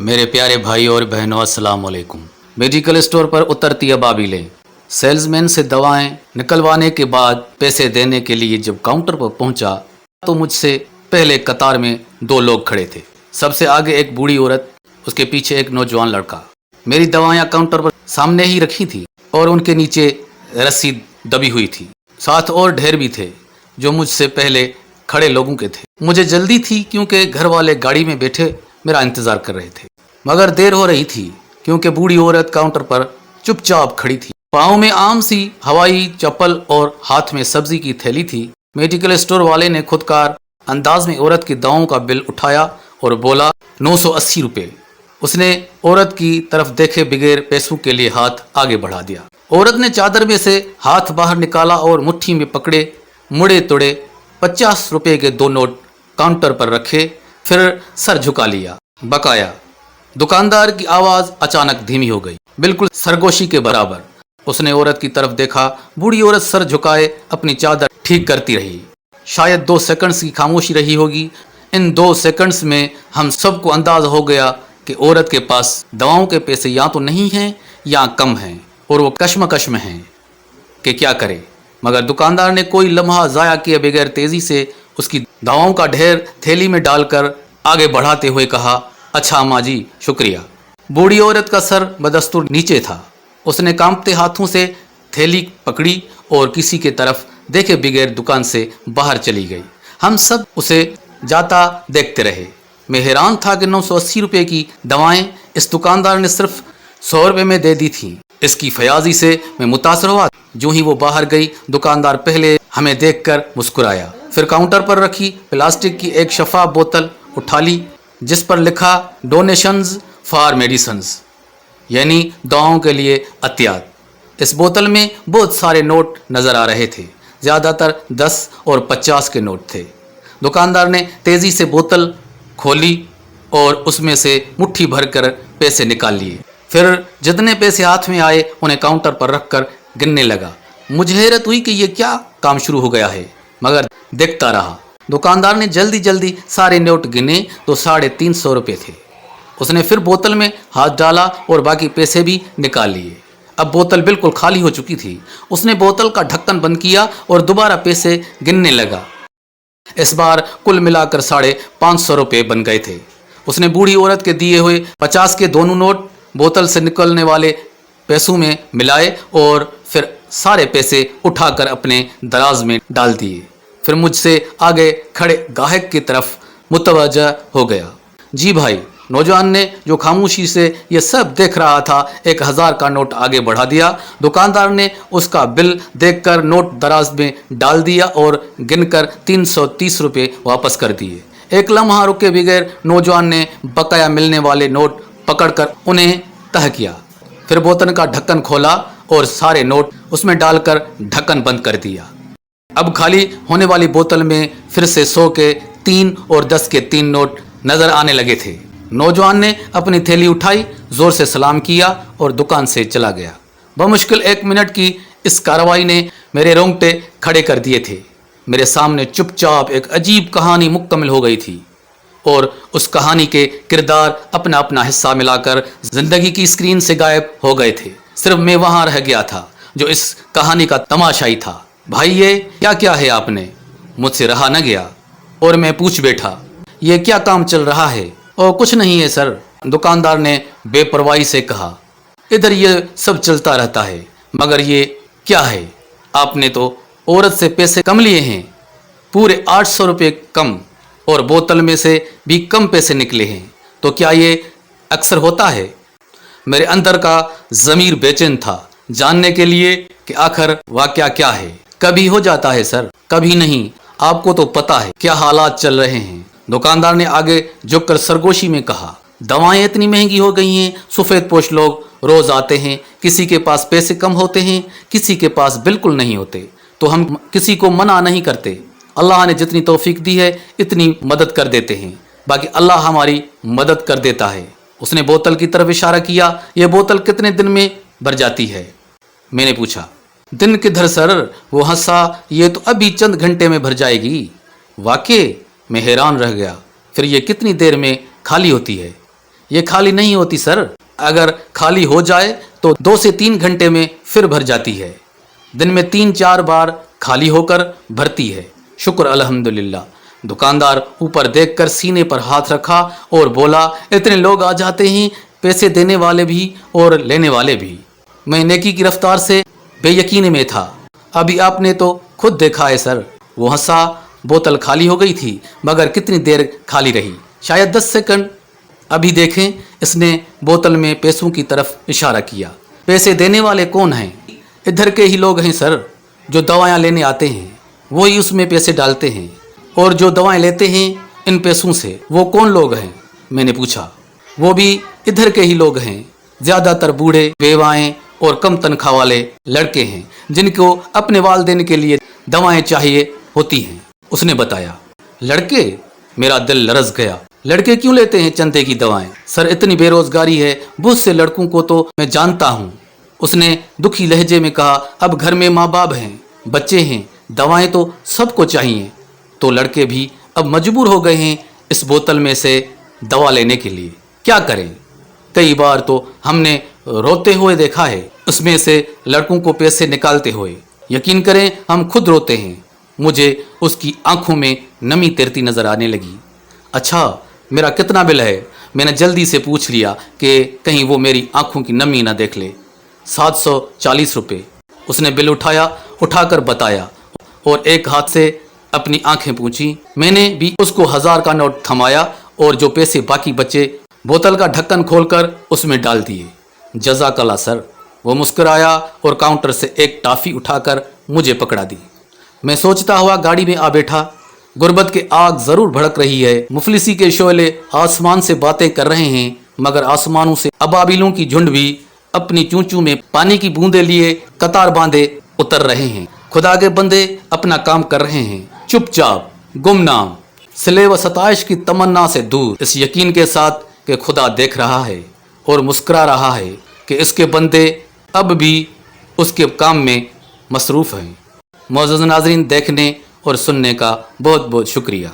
मेरे प्यारे भाई और बहनों, अस्सलाम वालेकुम। मेडिकल स्टोर पर उतरती अबाबिलें। सेल्समैन से दवाएं निकलवाने के बाद पैसे देने के लिए जब काउंटर पर पहुंचा तो मुझसे पहले कतार में दो लोग खड़े थे। सबसे आगे एक बूढ़ी औरत, उसके पीछे एक नौजवान लड़का। मेरी दवाएं काउंटर पर सामने ही रखी थी और उनके नीचे रसीद दबी हुई थी। साथ और ढेर भी थे जो मुझसे पहले खड़े लोगों के थे। मुझे जल्दी थी क्योंकि घर वाले गाड़ी में बैठे मेरा इंतजार कर रहे थे, मगर देर हो रही थी क्योंकि बूढ़ी औरत काउंटर पर चुपचाप खड़ी थी। पाँव में आम सी हवाई चप्पल और हाथ में सब्जी की थैली थी। मेडिकल स्टोर वाले ने खुदकार अंदाज में औरत की दवाओं का बिल उठाया और बोला 980 रुपये। उसने औरत की तरफ देखे बगैर पैसों के लिए हाथ आगे बढ़ा दिया। औरत ने चादर में से हाथ बाहर निकाला और मुट्ठी में पकड़े मुड़े तोड़े 50 रुपये के दो नोट काउंटर पर रखे, फिर सर झुका लिया। बकाया। दुकानदार की आवाज अचानक धीमी हो गई, बिल्कुल सरगोशी के बराबर। उसने औरत की तरफ देखा। बूढ़ी औरत सर झुकाए अपनी चादर ठीक करती रही। शायद 2 सेकंड्स की खामोशी रही होगी। इन 2 सेकंड्स में हम सबको अंदाजा हो गया कि औरत के पास दवाओं के पैसे या तो नहीं हैं या कम हैं और वो कश्मकश में हैं कि क्या करे। मगर दुकानदार ने कोई लम्हा ज़ाया किए बगैर तेजी से उसकी दवाओं का ढेर थैली में डालकर आगे बढ़ाते हुए कहा, अच्छा अम्मा जी, शुक्रिया। बूढ़ी औरत का सर बदस्तूर नीचे था। उसने कांपते हाथों से थैली पकड़ी और किसी के तरफ देखे बगैर दुकान से बाहर चली गई। हम सब उसे जाता देखते रहे। मैं हैरान था कि 980 रुपये की दवाएं इस दुकानदार ने सिर्फ 100 रुपये में दे दी थी। इसकी फयाजी से मैं मुतासर हुआ। जो ही वो बाहर गई, दुकानदार पहले हमें देखकर मुस्कुराया, फिर काउंटर पर रखी प्लास्टिक की एक शफाफ बोतल उठा ली जिस पर लिखा डोनेशंस फॉर मेडिसिन्स, यानी दवाओं के लिए अतियात। इस बोतल में बहुत सारे नोट नज़र आ रहे थे। ज़्यादातर 10 और 50 के नोट थे। दुकानदार ने तेज़ी से बोतल खोली और उसमें से मुट्ठी भरकर पैसे निकाल लिए। फिर जितने पैसे हाथ में आए उन्हें काउंटर पर रखकर गिनने लगा। मुझे हैरत हुई कि ये क्या काम शुरू हो गया है, मगर देखता रहा। दुकानदार ने जल्दी जल्दी सारे नोट गिने तो 350 रुपये थे। उसने फिर बोतल में हाथ डाला और बाकी पैसे भी निकाल लिए। अब बोतल बिल्कुल खाली हो चुकी थी। उसने बोतल का ढक्कन बंद किया और दोबारा पैसे गिनने लगा। इस बार कुल मिलाकर 550 रुपये बन गए थे। उसने बूढ़ी औरत के दिए हुए 50 के दोनों नोट बोतल से निकलने वाले पैसों में मिलाए और फिर सारे पैसे उठाकर अपने दराज में डाल दिए। फिर मुझसे आगे खड़े गाहक की तरफ मुतवज्जा हो गया। जी भाई, नौजवान ने जो खामोशी से ये सब देख रहा था 1000 का नोट आगे बढ़ा दिया। दुकानदार ने उसका बिल देखकर नोट दराज में डाल दिया और गिनकर 330 रुपये वापस कर दिए। एक लम्हा रुके बगैर नौजवान ने बकाया मिलने वाले नोट पकड़कर उन्हें तह किया। फिर बोतल का ढक्कन खोला और सारे नोट उसमें डालकर ढक्कन बंद कर दिया। अब खाली होने वाली बोतल में फिर से 100 के 3 और 10 के 3 नोट नजर आने लगे थे। नौजवान ने अपनी थैली उठाई, जोर से सलाम किया और दुकान से चला गया। बमुश्किल 1 मिनट की इस कार्रवाई ने मेरे रोंगटे खड़े कर दिए थे। मेरे सामने चुपचाप एक अजीब कहानी मुकम्मल हो गई थी और उस कहानी के किरदार अपना अपना हिस्सा मिलाकर जिंदगी की स्क्रीन से गायब हो गए थे। सिर्फ मैं वहां रह गया था जो इस कहानी का तमाशाई था। भाई, ये क्या क्या है आपने? मुझसे रहा न गया और मैं पूछ बैठा, ये क्या काम चल रहा है? और कुछ नहीं है सर, दुकानदार ने बेपरवाही से कहा। इधर ये सब चलता रहता है, मगर ये क्या है? आपने तो औरत से पैसे कम लिए हैं, पूरे 800 रुपये कम, और बोतल में से भी कम पैसे निकले हैं। तो क्या ये अक्सर होता है? मेरे अंदर का ज़मीर बेचैन था जानने के लिए कि आखिर वाकया क्या है। कभी हो जाता है सर, कभी नहीं। आपको तो पता है क्या हालात चल रहे हैं। दुकानदार ने आगे झुककर सरगोशी में कहा, दवाएं इतनी महंगी हो गई हैं, सफ़ेद पोश लोग रोज आते हैं। किसी के पास पैसे कम होते हैं, किसी के पास बिल्कुल नहीं होते। तो हम किसी को मना नहीं करते। अल्लाह ने जितनी तौफीक दी है इतनी मदद कर देते हैं, बाकी अल्लाह हमारी मदद कर देता है। उसने बोतल की तरफ इशारा किया। यह बोतल कितने दिन में भर जाती है? मैंने पूछा। दिन किधर सर? वो हंसा, ये तो अभी चंद घंटे में भर जाएगी। वाकई? मैं हैरान रह गया। फिर ये कितनी देर में खाली होती है? ये खाली नहीं होती सर, अगर खाली हो जाए तो 2 से 3 घंटे में फिर भर जाती है। दिन में 3-4 बार खाली होकर भरती है। शुक्र अल्हम्दुलिल्लाह। दुकानदार ऊपर देखकर सीने पर हाथ रखा और बोला, इतने लोग आ जाते हैं, पैसे देने वाले भी और लेने वाले भी। मैं नेकी की रफ्तार से बेयकीनी में था। अभी आपने तो खुद देखा है सर। वो हंसा। बोतल खाली हो गई थी, मगर कितनी देर खाली रही? शायद 10 सेकंड। अभी देखें। इसने बोतल में पैसों की तरफ इशारा किया। पैसे देने वाले कौन हैं? इधर के ही लोग हैं सर, जो दवाएं लेने आते हैं, वही उसमें पैसे डालते हैं। और जो दवाएं लेते हैं इन पैसों से, वो कौन लोग हैं? मैंने पूछा। वो भी इधर के ही लोग हैं। ज़्यादातर बूढ़े, बेवाएं और कम तनख्वाह वाले लड़के हैं, जिनको अपने वालिदैन के लिए दवाएं चाहिए होती हैं, उसने बताया। लड़के? मेरा दिल लरस गया। लड़के क्यों लेते हैं चंदे की दवाएं? सर, इतनी बेरोजगारी है, बहुत से लड़कों को तो मैं जानता हूँ। उसने दुखी लहजे में कहा। अब घर में माँ बाप हैं, बच्चे हैं, दवाएं तो सबको चाहिए। तो लड़के भी अब मजबूर हो गए हैं इस बोतल में से दवा लेने के लिए। क्या करें? कई बार तो हमने रोते हुए देखा है, उसमें से लड़कों को पैसे निकालते हुए। यकीन करें, हम खुद रोते हैं। मुझे उसकी आंखों में नमी तैरती नजर आने लगी। अच्छा, मेरा कितना बिल है? मैंने जल्दी से पूछ लिया कि कहीं वो मेरी आंखों की नमी ना देख ले। 740 रुपये। उसने बिल उठाकर बताया और एक हाथ से अपनी आंखें पूंछी। मैंने भी उसको 1000 का नोट थमाया और जो पैसे बाकी बचे बोतल का ढक्कन खोलकर उसमें डाल दिए। जज़ाकल्लाह सर। वो मुस्कुराया और काउंटर से एक टॉफ़ी उठाकर मुझे पकड़ा दी। मैं सोचता हुआ गाड़ी में आ बैठा। गुर्बत की आग जरूर भड़क रही है। मुफलिसी के शोले आसमान से बातें कर रहे हैं, मगर आसमानों से अबाबिलों की झुंड भी अपनी चूंचू में पानी की बूंदें लिए कतार बांधे उतर रहे हैं। खुदा के बंदे अपना काम कर रहे हैं, चुपचाप, गुमनाम, सिले व सताइश की तमन्ना से दूर, इस यकीन के साथ कि खुदा देख रहा है और मुस्कुरा रहा है कि इसके बंदे अब भी उसके काम में मसरूफ़ हैं। मौजूद नाज़रीन, देखने और सुनने का बहुत बहुत शुक्रिया।